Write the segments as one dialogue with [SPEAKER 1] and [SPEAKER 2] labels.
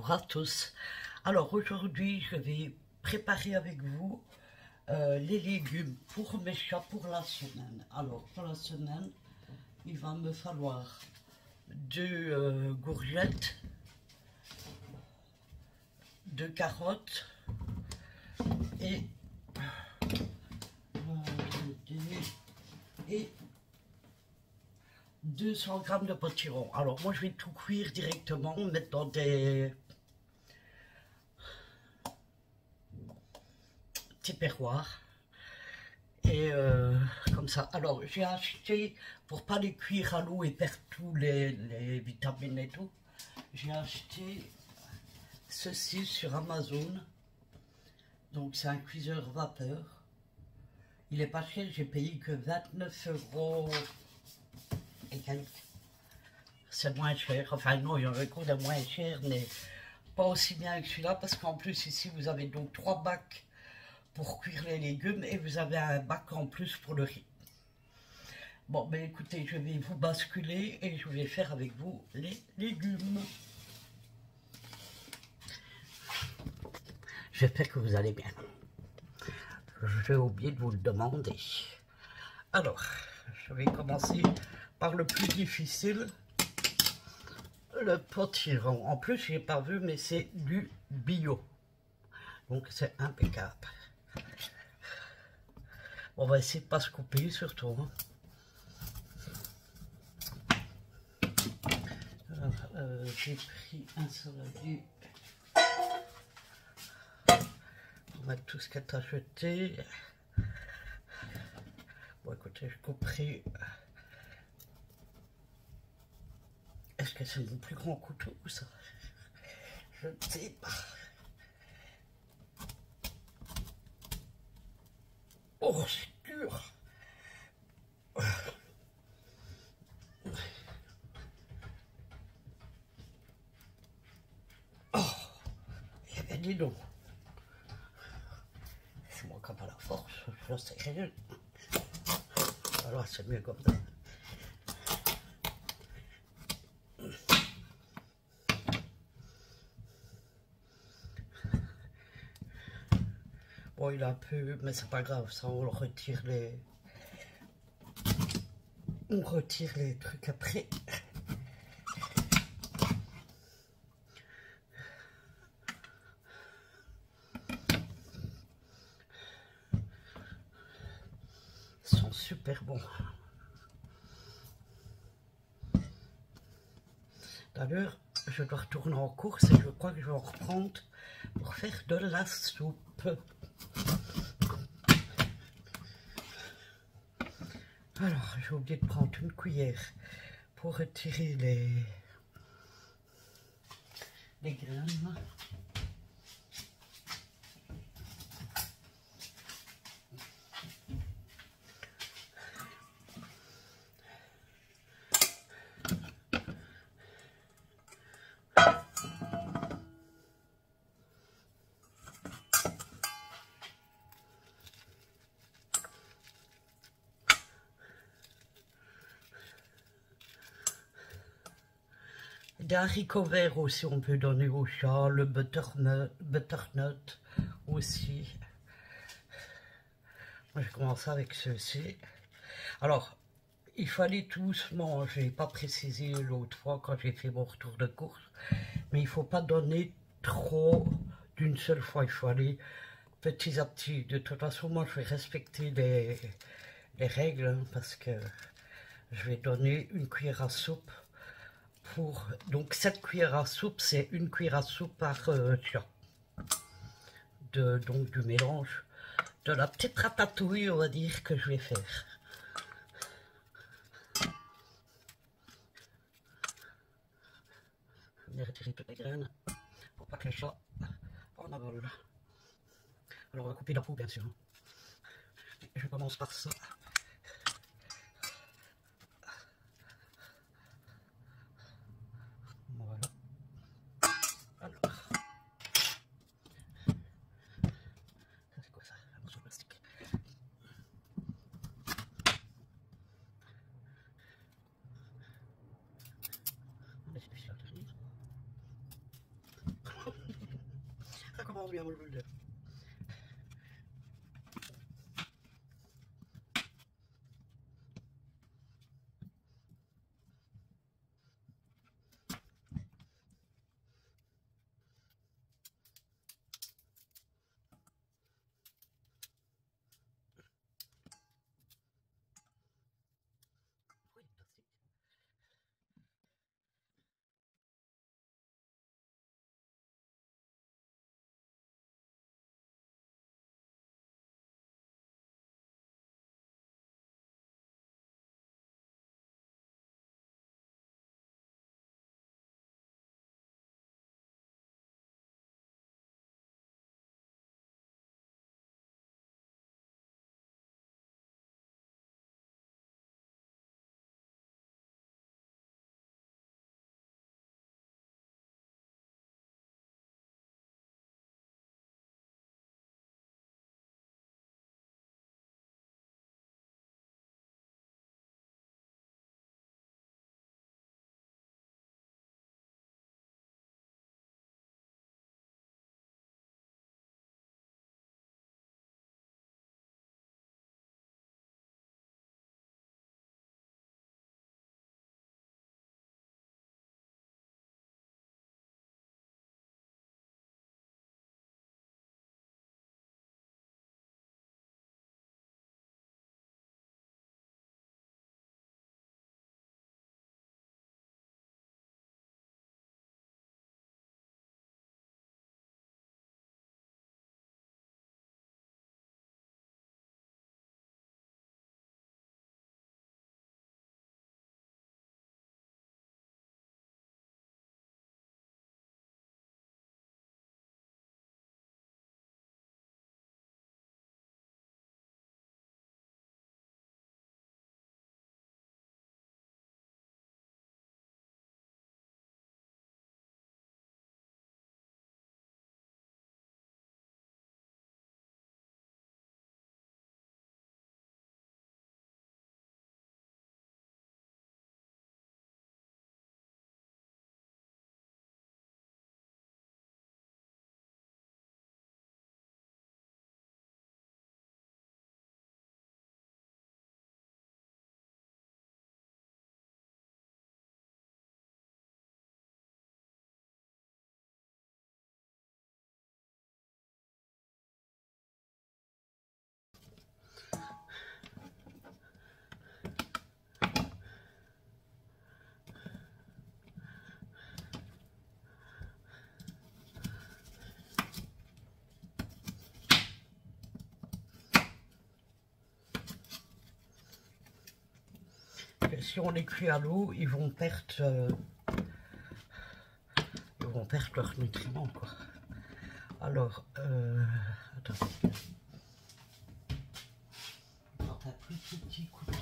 [SPEAKER 1] bonjour à tous. Alors aujourd'hui je vais préparer avec vous les légumes pour mes chats pour la semaine. Alors pour la semaine il va me falloir deux courgettes, deux carottes et 200 grammes de potiron. Alors moi je vais tout cuire directement, mettre dans des petits perroirs et comme ça. Alors j'ai acheté, pour pas les cuire à l'eau et perdre tous les vitamines et tout, j'ai acheté ceci sur Amazon. Donc c'est un cuiseur vapeur. Il est pas cher, j'ai payé que 29 € et quelques. C'est moins cher, enfin non, il y en a encore de moins cher, mais pas aussi bien que celui-là, parce qu'en plus ici vous avez donc 3 bacs pour cuire les légumes et vous avez un bac en plus pour le riz. Bon, ben écoutez, je vais vous basculer et je vais faire avec vous les légumes. J'espère que vous allez bien. J'ai oublié de vous le demander. Alors, je vais commencer par le plus difficile, le potiron. En plus, je n'ai pas vu, mais c'est du bio. Donc, c'est impeccable. On va essayer de ne pas se couper, surtout. Alors, j'ai pris un saladier. On va mettre tout ce qu'elle a jeté. Bon, écoutez, je couperai. Est-ce que c'est mon plus grand couteau ou ça? Je ne sais pas. Oh, c'est dur. Oh, eh bien dis donc. Je manque pas la force, je sais rien. Alors c'est mieux comme ça. Bon, il a un peu, mais c'est pas grave, ça on retire les... On retire les trucs après. Ils sont super bons. D'ailleurs, je dois retourner en course et je crois que je vais en reprendre pour faire de la soupe. Alors, j'ai oublié de prendre une cuillère pour retirer les graines. Des haricots verts aussi, on peut donner au chat, le butternut aussi. Moi, je commence avec ceci. Alors, il fallait doucement, je n'ai pas précisé l'autre fois quand j'ai fait mon retour de course, mais il ne faut pas donner trop d'une seule fois, il faut aller petit à petit. De toute façon, moi, je vais respecter les règles, hein, parce que je vais donner une cuillère à soupe. Donc cette cuillère à soupe, c'est une cuillère à soupe par chat. Donc du mélange, de la petite ratatouille, on va dire, que je vais faire. Je vais retirer toutes les graines pour pas que les chats en avalent. Alors on va couper la peau, bien sûr. Je commence par ça. Voilà. Alors, ça c'est quoi ça? Un morceau de plastique. On laisse les fichiers atterrir. vraiment bien le lait. Et si on les cuit à l'eau, ils vont perdre leurs nutriments, quoi. Alors, attends. Prends un plus petit couteau.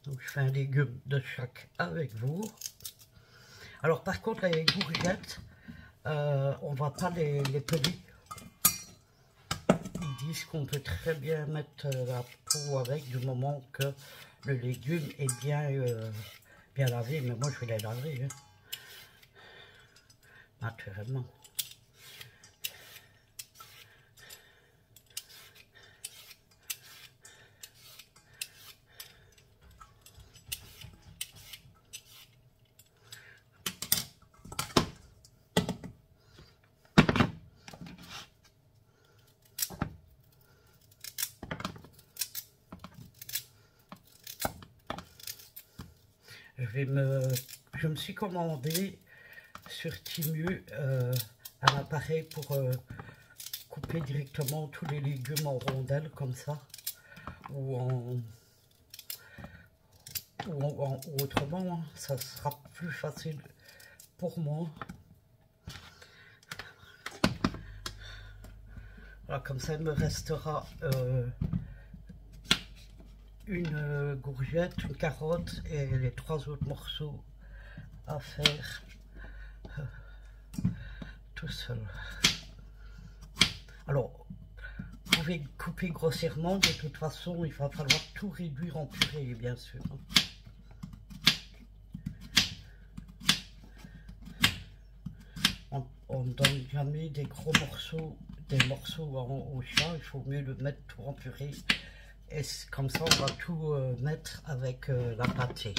[SPEAKER 1] Donc je fais un légume de chaque avec vous. Alors par contre les courgettes, on ne va pas les peler. Ils disent qu'on peut très bien mettre la peau avec du moment que le légume est bien lavé. Mais moi je vais les laver, hein, naturellement. Je me suis commandé sur Temu un appareil pour couper directement tous les légumes en rondelles comme ça, ou autrement, hein, ça sera plus facile pour moi. Voilà, comme ça il me restera une courgette, une carotte et les 3 autres morceaux à faire tout seul. Alors, pouvez couper grossièrement. De toute façon, il va falloir tout réduire en purée, bien sûr. On ne donne jamais des gros morceaux, au chat. Il faut mieux le mettre tout en purée. Et comme ça, on va tout mettre avec la pâtée.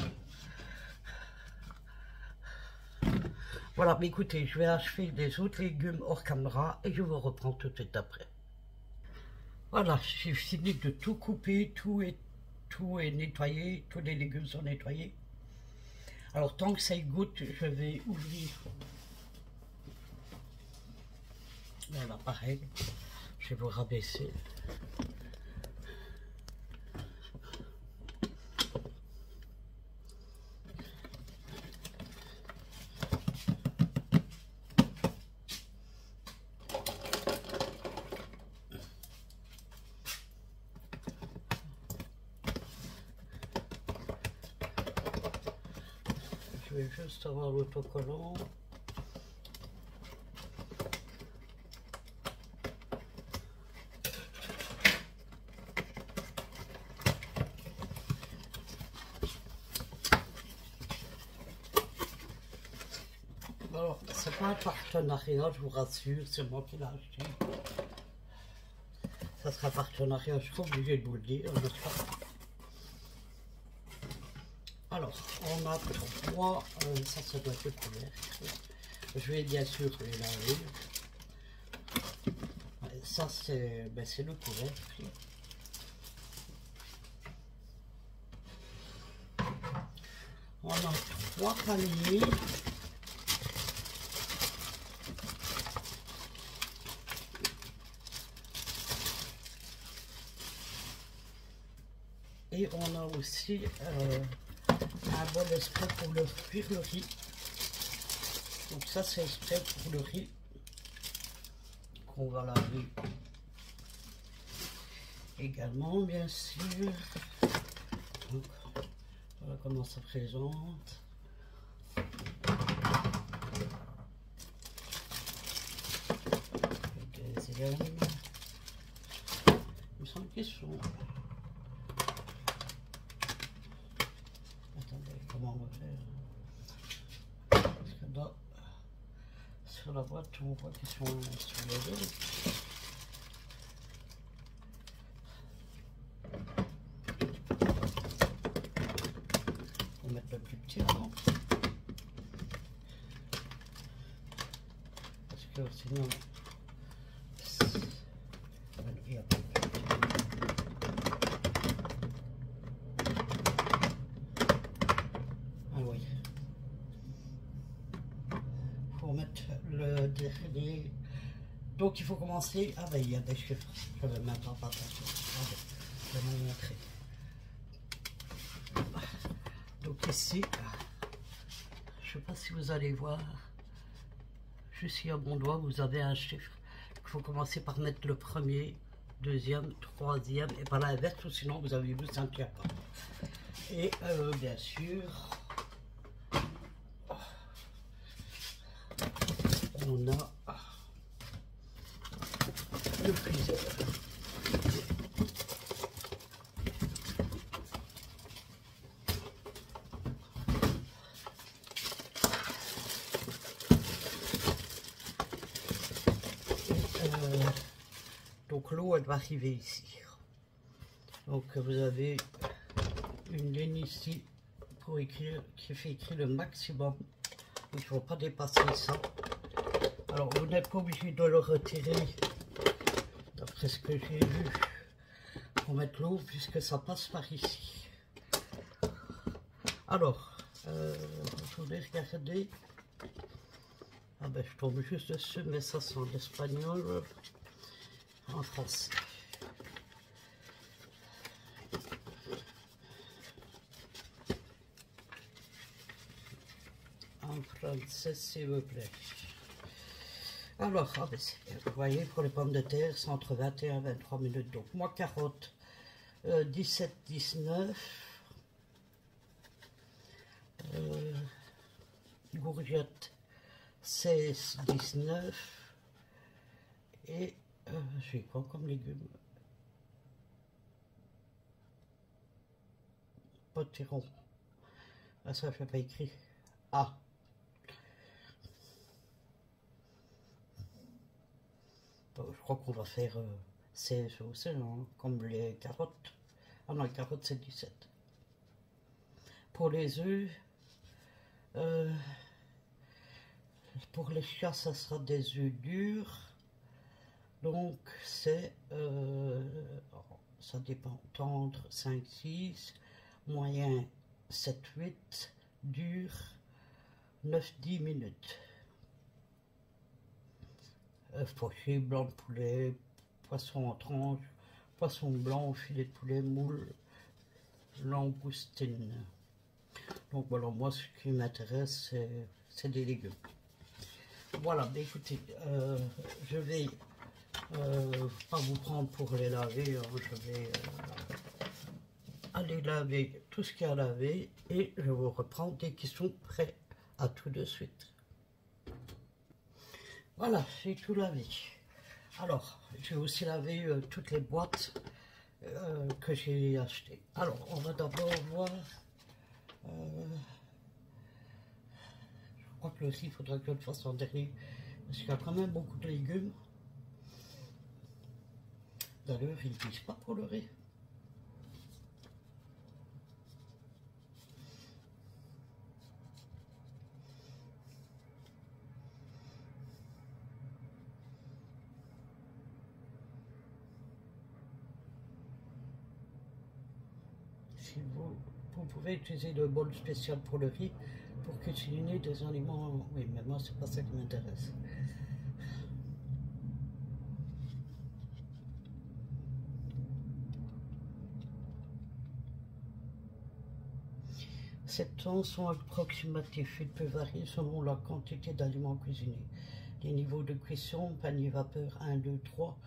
[SPEAKER 1] Voilà, mais écoutez, je vais achever les autres légumes hors caméra et je vous reprends tout de suite après. Voilà, j'ai fini de tout couper, tout est nettoyé, tous les légumes sont nettoyés. Alors tant que ça égoutte, je vais ouvrir l'appareil, je vais vous rabaisser. Je vais juste avoir l'autocollant. Alors, c'est pas un partenariat, je vous rassure, c'est moi qui l'ai acheté. Ça sera un partenariat, je suis obligé de vous le dire, n'est-ce pas? Alors, on a trois, ça doit être le couvercle. Je vais bien sûr les laver. Ça, c'est le couvercle. On a trois paniers. Et on a aussi un bol exprès pour le cuire le riz. Donc ça c'est exprès pour le riz qu'on va laver également, bien sûr. Donc, voilà comment ça présente. Le deuxième. Il me semble qu'ils sont... Attendez, comment on va faire? Parce que là, sur la boîte, on voit qu'ils sont sur les deux. On va mettre le plus petit avant. Parce que sinon, il n'y a pas de plus petit. Ah oui. Il faut mettre le dernier. Donc il faut commencer. Ah ben il y a des chiffres. Je vais maintenant pas attention. Je vais vous montrer. Donc ici, je ne sais pas si vous allez voir, juste ici à mon doigt, vous avez un chiffre. Il faut commencer par mettre le premier, deuxième, troisième, et par l'inverse, ou sinon vous avez vu 5 pas. Et bien sûr, on a le freezer. Donc l'eau, elle va arriver ici. Donc vous avez une ligne ici pour écrire, qui fait écrire le maximum. Il ne faut pas dépasser ça. Alors vous n'êtes pas obligé de le retirer, d'après ce que j'ai vu, pour mettre l'eau, puisque ça passe par ici. Alors, je voulais regarder. Ah ben je tombe juste dessus, mais ça c'est en espagnol, en français. En français, s'il vous plaît. Alors, ah ben vous voyez, pour les pommes de terre, c'est entre 21 et 23 minutes. Donc, moi, carottes, 17-19. Courgettes, 16-19. Et j'ai quoi comme légumes? potiron. Ah, ça, je n'ai pas écrit. Ah. Bon, je crois qu'on va faire 16 aussi, hein, comme les carottes. Ah non, les carottes, c'est 17. Pour les œufs, pour les chats, ça sera des œufs durs. Donc, c'est, ça dépend, tendre 5, 6, moyen 7, 8, dur 9, 10 minutes. Œufs pochés, blanc de poulet, poisson en tranches, poisson blanc, filet de poulet, moule, langoustine. Donc voilà, moi ce qui m'intéresse c'est des légumes. Voilà, mais écoutez, je vais pas vous prendre pour les laver, hein, je vais aller laver tout ce qu'il y a à laver et je vous reprends dès qu'ils sont prêts. À tout de suite. Voilà, j'ai tout lavé. Alors, j'ai aussi lavé toutes les boîtes que j'ai achetées. Alors, on va d'abord voir. Je crois que le riz, il faudra que je le fasse en dernier. Parce qu'il y a quand même beaucoup de légumes. D'ailleurs, ils ne disent pas pour le riz. Si vous pouvez utiliser le bol spécial pour le riz pour cuisiner des aliments. Oui, mais moi, c'est pas ça qui m'intéresse. Ces temps sont approximatifs, ils peuvent varier selon la quantité d'aliments cuisinés. Les niveaux de cuisson, panier vapeur 1, 2, 3,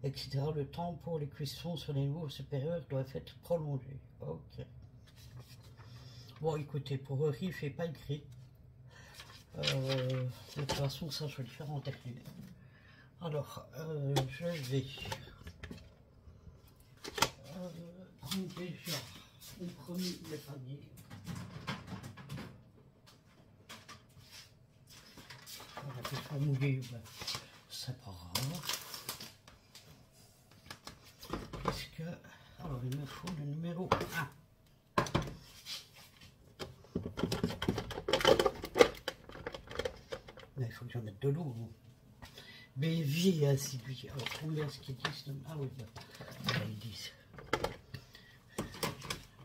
[SPEAKER 1] etc. Le temps pour les cuissons sur les niveaux supérieurs doit être prolongé. Ok. Bon, écoutez, pour le riz, il ne fait pas écrit. De toute façon, ça, je vais le faire en dernier. Alors, je vais prendre déjà le premier des paniers. Voilà, qu'ils sont mouillés, ben, c'est pas grave. Parce que, alors, il me faut le numéro 1. Mais il faut que j'en mette de l'eau. Bévier assidu. Alors, combien est-ce qu'ils disent? Ah oui, ben, ils disent.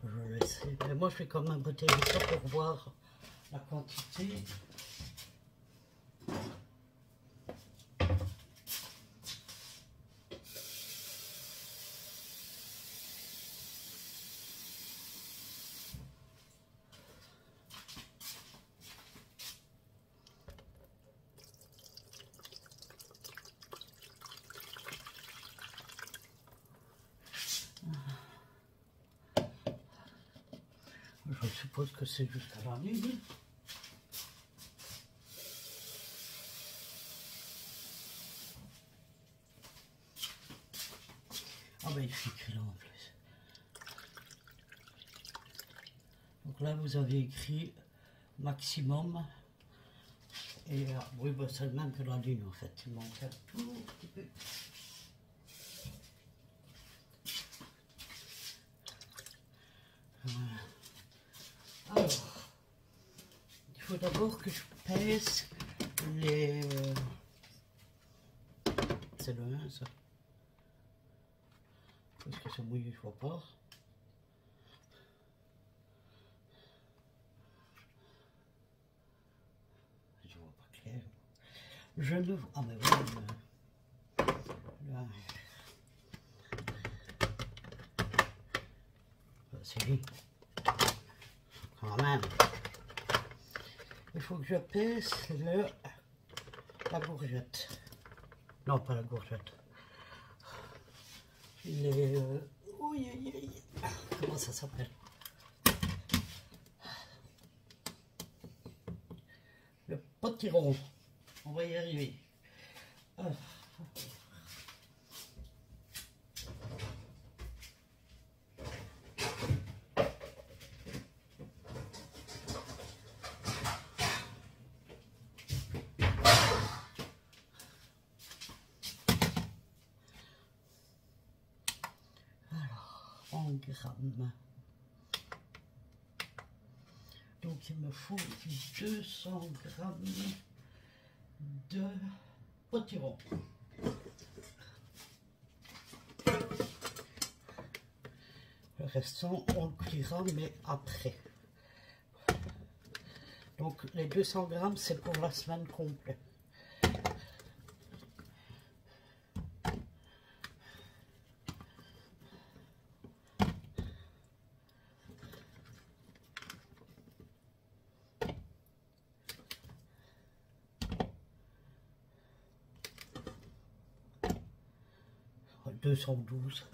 [SPEAKER 1] Je le sais. Mais moi, je vais quand même retirer ça pour voir la quantité. Je suppose que c'est jusqu'à la nuit. Ah ben il fait écrit là en plus. Donc là vous avez écrit maximum. Et oui ben, c'est le même que la lune en fait. Il manque un tout petit peu. Voilà. Alors, il faut d'abord que je pèse les... C'est le 1 ça. Parce que c'est mouillé, je vois pas. Je vois pas clair. Je ne vois... Ah mais voilà, c'est lui. Quand même. Il faut que je pèse la courgette. Non, pas la courgette. Les... oui. Comment ça s'appelle? Le potiron. On va y arriver. grammes. Donc il me faut 200 grammes de potiron. Le restant, on le cuira, mais après. Donc les 200 grammes, c'est pour la semaine complète. « 212 ».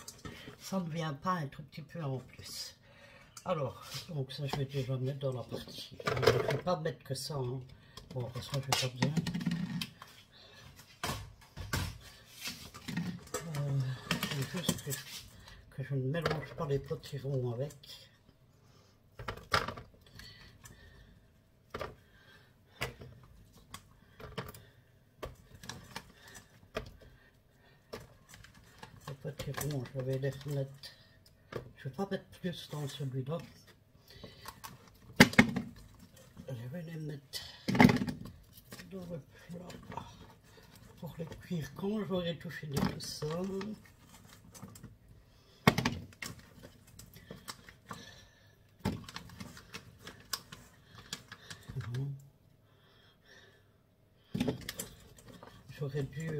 [SPEAKER 1] Ça ne vient pas un tout petit peu en plus. Alors, donc ça je vais déjà mettre dans la partie. Je ne vais pas mettre que ça. Hein. Bon, ça je vais pas bien. C'est juste que je ne mélange pas les potirons avec. Les potirons, je vais les remettre. Je ne vais pas mettre plus dans celui-là. Je vais les mettre dans le plat pour les cuire quand j'aurai tout fini tout ça. J'aurais dû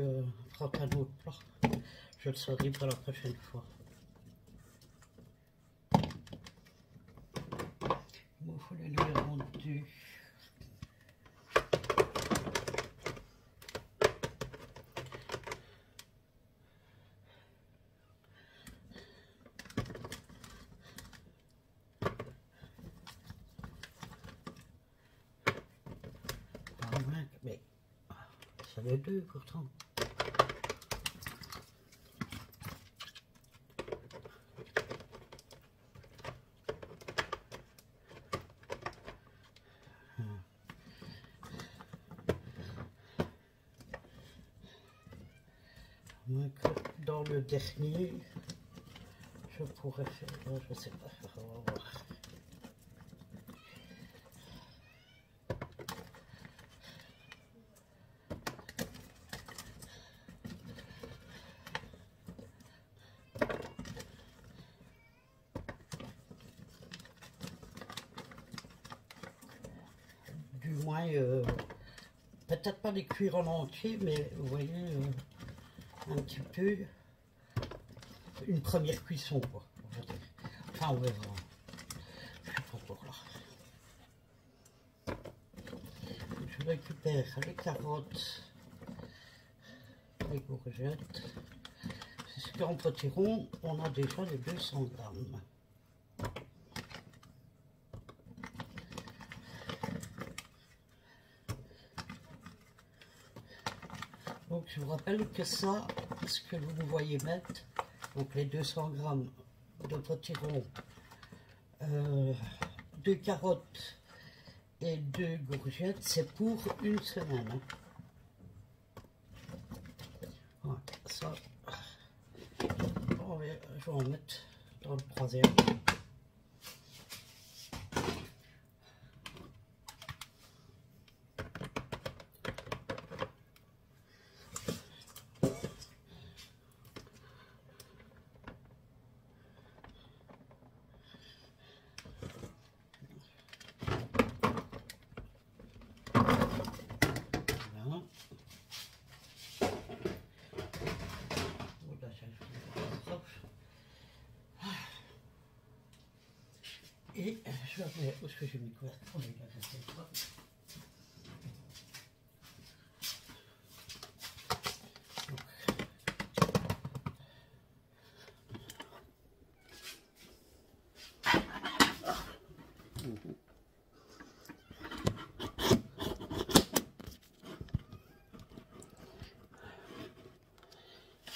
[SPEAKER 1] prendre un autre plat. Je le saurai pour la prochaine fois. Il me faut les nouilles rendues. Mais ça les deux pourtant. Donc, dans le dernier, je pourrais faire, je sais pas, on va voir. Du moins, peut-être pas les cuire en entier, mais vous voyez, un petit peu, une première cuisson, quoi. Enfin, on verra. Je suis pas encore là. Je récupère les carottes, les courgettes. C'est ce qu'en potiron, on a déjà les 200 grammes. Donc je vous rappelle que ça, ce que vous me voyez mettre, donc les 200 grammes de potiron, 2 carottes et 2 courgettes, c'est pour une semaine. Hein. Voilà, ça, je vais en mettre dans le troisième. Et je vais où est-ce que j'ai mis quoi? Oh, il a resté quoi?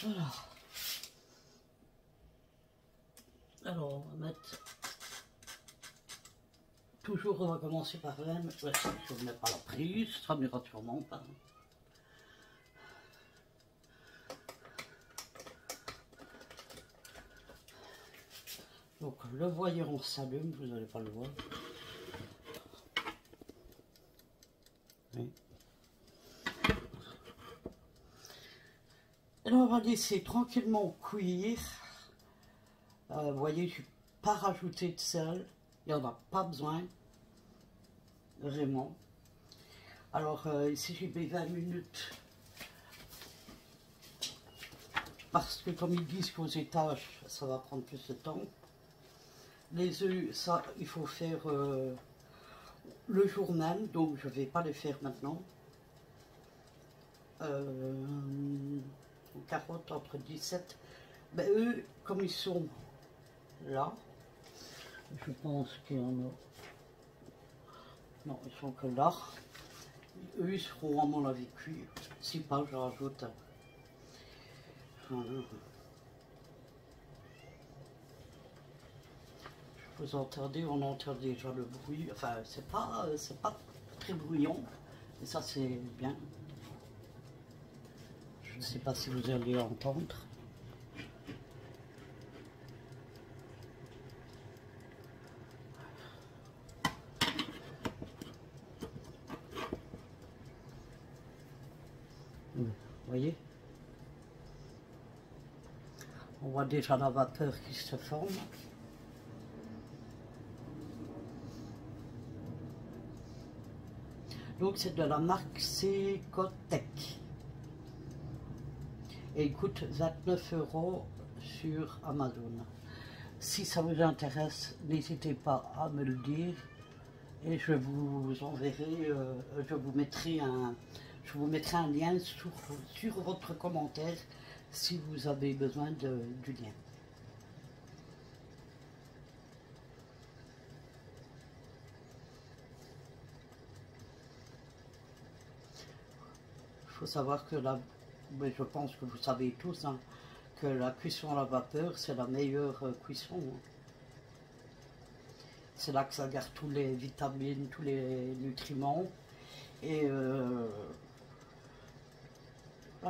[SPEAKER 1] Voilà. Alors, on va mettre... Toujours, on va commencer par là. Ouais, je ne mets pas la prise, ça n'ira sûrement pas. Donc le voyant s'allume, vous n'allez pas le voir. Oui. Et là, on va laisser tranquillement cuire. Vous voyez, je n'ai pas rajouté de sel. Il n'y en a pas besoin. Vraiment. Alors ici, j'ai mis 20 minutes. Parce que comme ils disent qu'aux étages, ça va prendre plus de temps. Les œufs, ça, il faut faire le jour même, donc je ne vais pas les faire maintenant. Carottes entre 17. Ben, eux, comme ils sont là, je pense qu'il y en a. Non, ils sont que là. Eux, ils seront à mon avis cuits. Si pas, je rajoute. Vous entendez, on entend déjà le bruit. Enfin, c'est pas très bruyant, mais ça c'est bien. Je ne sais pas si vous allez entendre. Vous voyez? On voit déjà la vapeur qui se forme. Donc c'est de la marque Secotec. Et il coûte 29 € sur Amazon. Si ça vous intéresse, n'hésitez pas à me le dire. Et je vous enverrai, je vous mettrai un lien sur votre commentaire si vous avez besoin du lien. Il faut savoir que mais je pense que vous savez tous, hein, que la cuisson à la vapeur, c'est la meilleure cuisson. Hein. C'est là que ça garde tous les vitamines, tous les nutriments. Et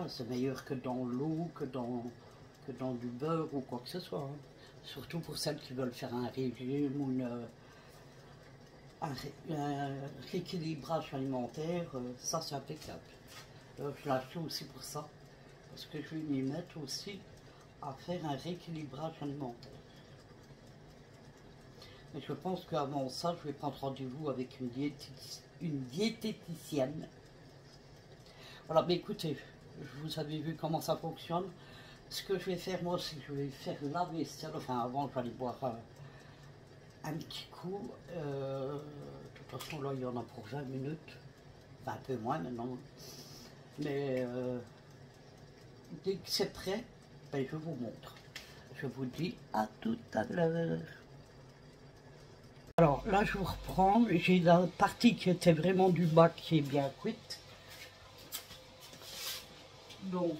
[SPEAKER 1] c'est meilleur que dans l'eau, que dans du beurre ou quoi que ce soit. Hein. Surtout pour celles qui veulent faire un régime ou un rééquilibrage alimentaire, ça c'est impeccable. Je l'achète aussi pour ça, parce que je vais m'y mettre aussi à faire un rééquilibrage alimentaire. Mais je pense qu'avant ça, je vais prendre rendez-vous avec une diététicienne. Voilà, mais écoutez, vous avez vu comment ça fonctionne. Ce que je vais faire, moi, c'est que je vais faire la vaisselle. Enfin, avant, je vais aller boire un petit coup. De toute façon, là, il y en a pour 20 minutes. Enfin, un peu moins maintenant. Mais dès que c'est prêt, ben, je vous montre. Je vous dis à tout à l'heure. Alors là, je vous reprends. J'ai la partie qui était vraiment du bas qui est bien cuite. Donc,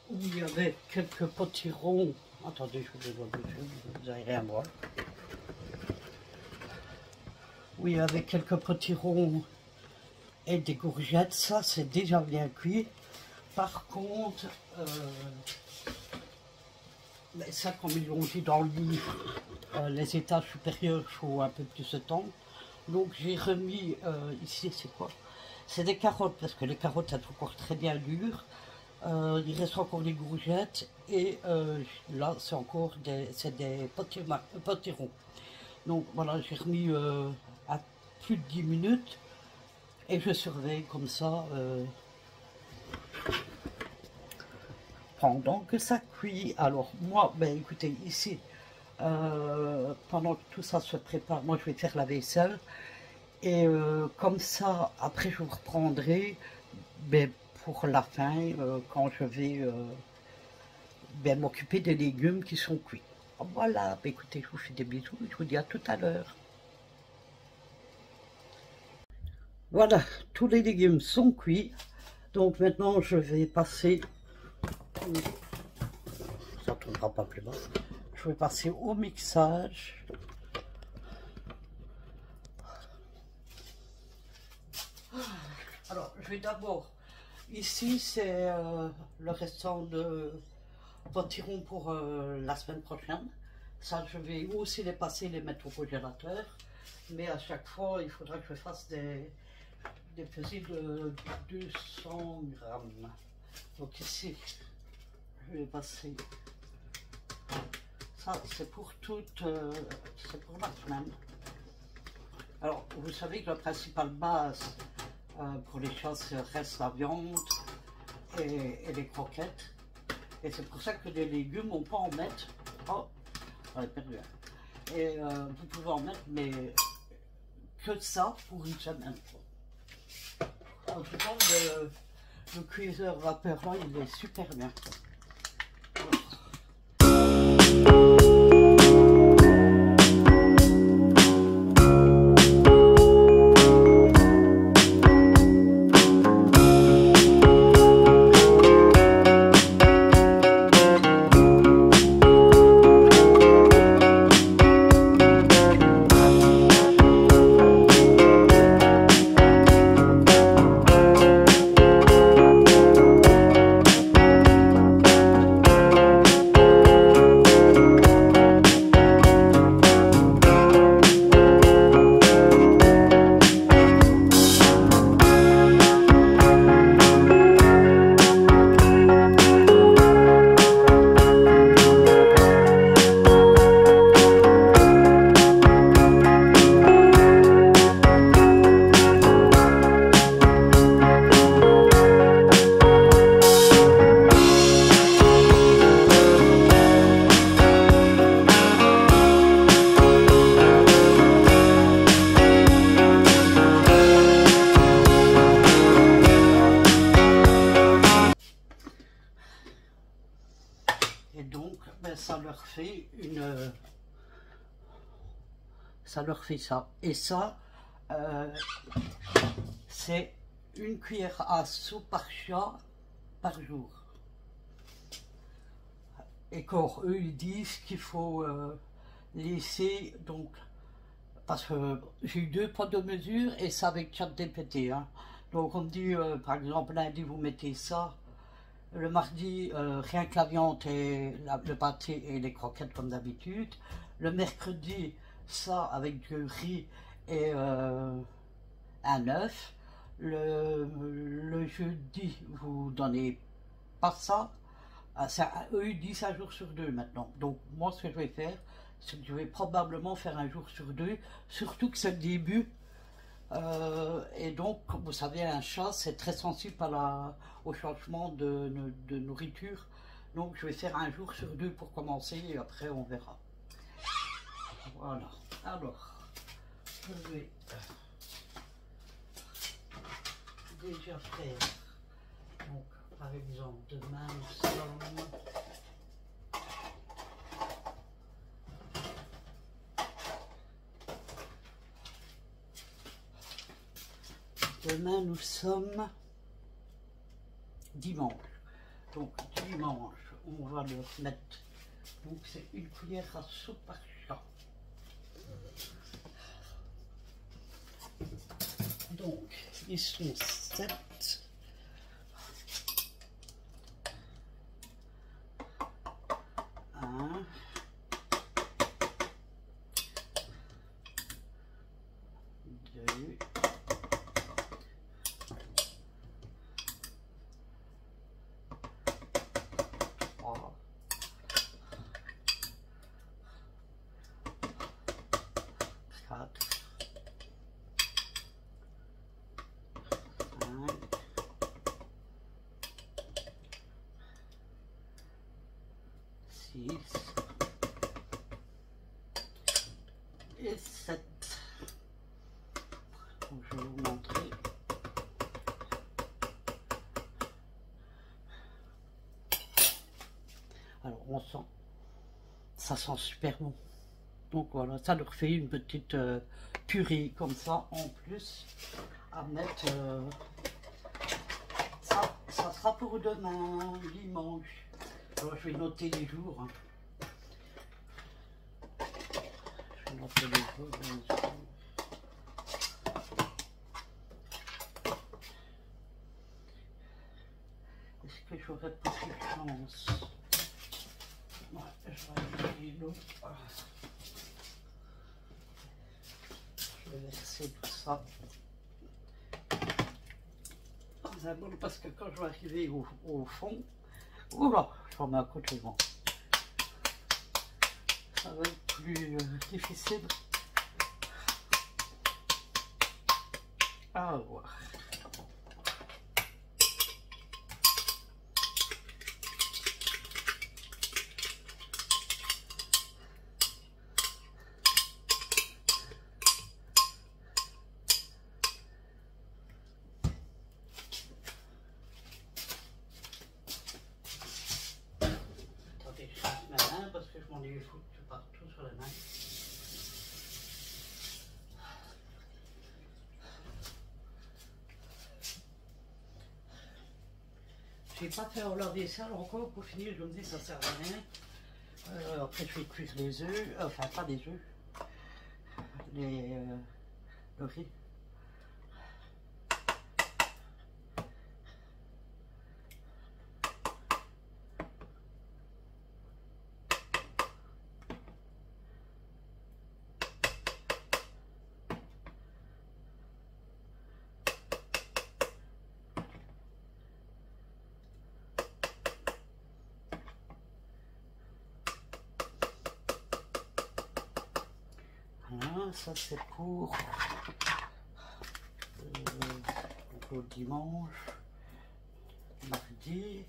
[SPEAKER 1] où il y avait quelques potirons. Attendez, je vous les vois dessus, vous n'allez rien voir. Où il y avait quelques potirons et des courgettes, ça c'est déjà bien cuit. Par contre, ça comme ils l'ont dit dans le livre, les étages supérieurs, il faut un peu plus de temps. Donc j'ai remis, ici c'est quoi? C'est des carottes, parce que les carottes elles sont encore très bien dures. Il reste encore des courgettes et là c'est encore des potirons. Donc voilà, j'ai remis à plus de 10 minutes et je surveille comme ça pendant que ça cuit. Alors moi, ben écoutez, ici, pendant que tout ça se prépare, moi je vais faire la vaisselle et comme ça, après je vous reprendrai ben, pour la fin, quand je vais ben, m'occuper des légumes qui sont cuits. Voilà, ben, écoutez, je vous fais des bisous, je vous dis à tout à l'heure. Voilà, tous les légumes sont cuits, donc maintenant je vais passer, ça ne tournera pas plus bas, je vais passer au mixage. Alors, je vais d'abord, ici c'est le restant de potiron pour la semaine prochaine, Ça, je vais aussi les passer, les mettre au congélateur. Mais à chaque fois, il faudra que je fasse des pesées de 200 grammes. Donc ici, je vais passer. Ça, c'est pour toute, c'est pour la semaine. Alors, vous savez que la principale base pour les chasses reste la viande et les croquettes. Et c'est pour ça que les légumes, on peut en mettre. Oh, j'en ai perdu un. Et vous pouvez en mettre, mais que ça pour une semaine. En tout cas, le cuiseur vapeur là, il est super bien. Et donc, ben, ça leur fait ça. Et ça, c'est une cuillère à soupe par chat par jour. Et quand eux, ils disent qu'il faut laisser, donc, parce que j'ai eu 2 poids de mesure et ça avec ChatGPT. Hein. Donc on me dit, par exemple, lundi, vous mettez ça. Le mardi, rien que la viande et le pâté et les croquettes comme d'habitude. Le mercredi, ça avec du riz et un œuf. Le jeudi, vous donnez pas ça. Eux, ils disent un jour sur 2 maintenant. Donc moi, ce que je vais faire, c'est que je vais probablement faire un jour sur 2. Surtout que c'est le début. Et donc, vous savez, un chat, c'est très sensible au changement de nourriture. Donc, je vais faire un jour sur 2 pour commencer et après, on verra. Voilà. Alors, je vais déjà faire, donc, par exemple, demain, nous sommes... Demain, nous sommes dimanche. Donc, dimanche, on va leur mettre. Donc, c'est une cuillère à soupe par chat. Donc, ils sont 7. Un. 2. 3. 4. 5. 6. Et 7. Donc, je vais vous montrer. Alors, on sent, ça sent super bon. Donc voilà, ça leur fait une petite purée comme ça en plus à mettre. Ça sera pour demain, dimanche. Alors je vais noter les jours. Hein. Je vais noter les jours, bien sûr. Est-ce que j'aurais pas de chance? Ouais, je vais ajouter l'eau. Je vais verser tout ça. C'est bon parce que quand je vais arriver au fond, oula, je remets à côté bon. Ça va être plus difficile à avoir. Attendez, je passe ma main parce que je m'en ai foutu partout sur la main. Je n'ai pas fait en laver ça encore pour finir, je me dis ça sert à rien. Après je vais cuire les œufs, enfin pas les œufs, le riz. Voilà, ça c'est pour le dimanche, mardi.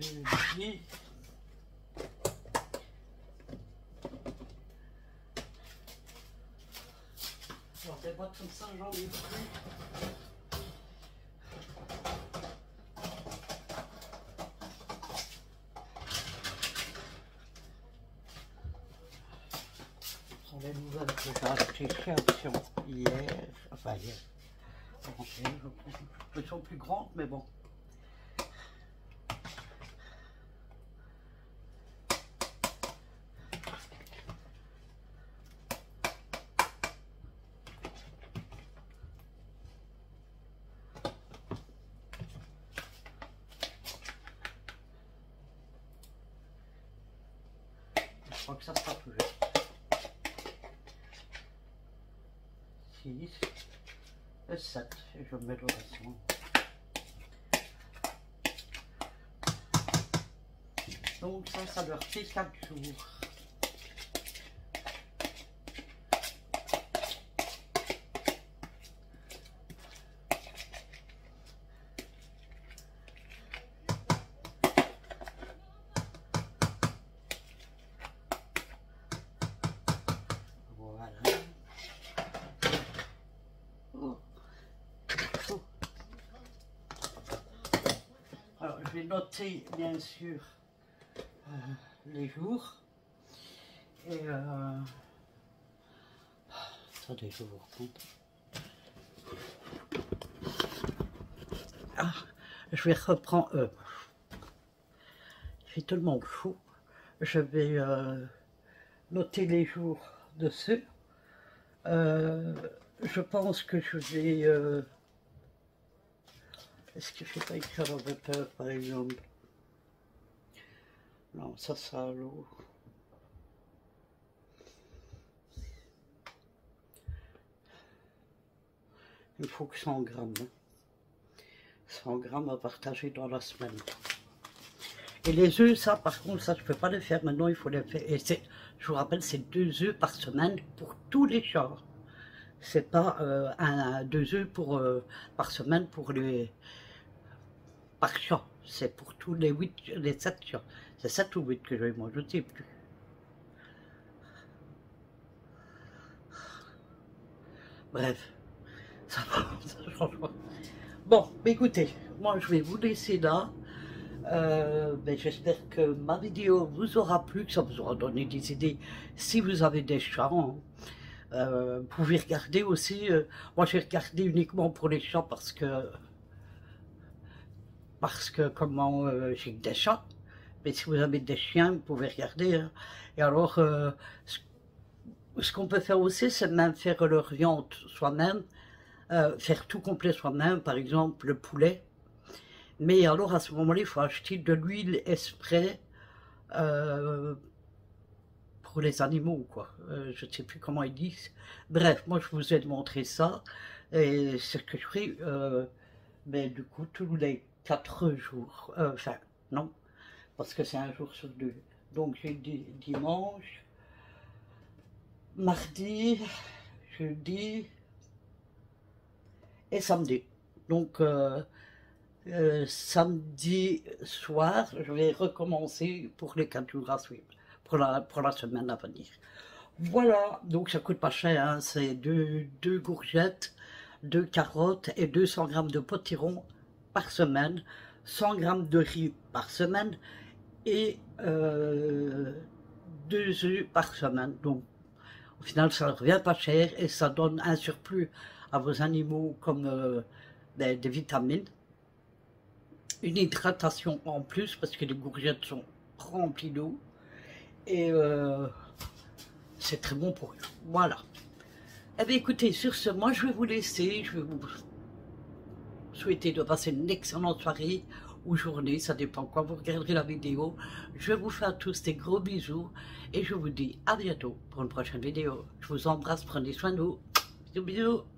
[SPEAKER 1] Jeudi. Alors des boîtes comme ça, j'en ai plus. Ce sont les nouvelles que j'ai achetées chez Action hier. Enfin hier. Elles sont plus grandes, mais bon. Je crois que ça sera tout juste. 6 et 7. Et je mets le restant. Donc ça leur fait 4 jours. Alors, je vais noter bien sûr les jours et attendez, je vous raconte. Ah, je vais reprendre. Il fait tellement chaud. Je vais noter les jours dessus. Je pense que je vais. Est-ce que je ne vais pas écrire dans le papier, par exemple? Non, ça sera à l'eau. Il faut que 100 grammes. 100 grammes à partager dans la semaine. Et les œufs, ça par contre, ça je ne peux pas les faire maintenant, il faut les faire. Et je vous rappelle, c'est 2 œufs par semaine pour tous les chats. C'est pas 2 œufs par semaine pour les par chat. C'est pour tous les 7 chats. C'est 7 ou 8 que je vais manger, je ne sais plus. Bref, ça va, ça change pas. Bon, écoutez, moi je vais vous laisser là. J'espère que ma vidéo vous aura plu, que ça vous aura donné des idées si vous avez des chats. Hein. Vous pouvez regarder aussi, moi j'ai regardé uniquement pour les chats parce que comment j'ai que des chats, mais si vous avez des chiens, vous pouvez regarder. Hein. Et alors, ce qu'on peut faire aussi, c'est même faire leur viande soi-même, faire tout complet soi-même, par exemple le poulet. Mais alors à ce moment-là, il faut acheter de l'huile exprès pour les animaux, quoi. Je ne sais plus comment ils disent. Bref, moi je vous ai montré ça, et c'est ce que je ferai, mais du coup, tous les 4 jours, enfin, non, parce que c'est un jour sur 2. Donc j'ai dimanche, mardi, jeudi et samedi. Donc samedi soir, je vais recommencer pour les 4 jours à suivre, pour la semaine à venir. Voilà, donc ça coûte pas cher, hein. C'est deux courgettes, 2 carottes et 200 grammes de potiron par semaine, 100 grammes de riz par semaine et 2 œufs par semaine. Donc au final ça ne revient pas cher et ça donne un surplus à vos animaux comme des vitamines. Une hydratation en plus parce que les courgettes sont remplies d'eau et c'est très bon pour eux. Voilà. Eh bien écoutez, sur ce, moi je vais vous laisser, je vais vous souhaiter de passer une excellente soirée ou journée, ça dépend quand vous regarderez la vidéo. Je vous fais à tous des gros bisous et je vous dis à bientôt pour une prochaine vidéo. Je vous embrasse, prenez soin de vous. Bisous bisous.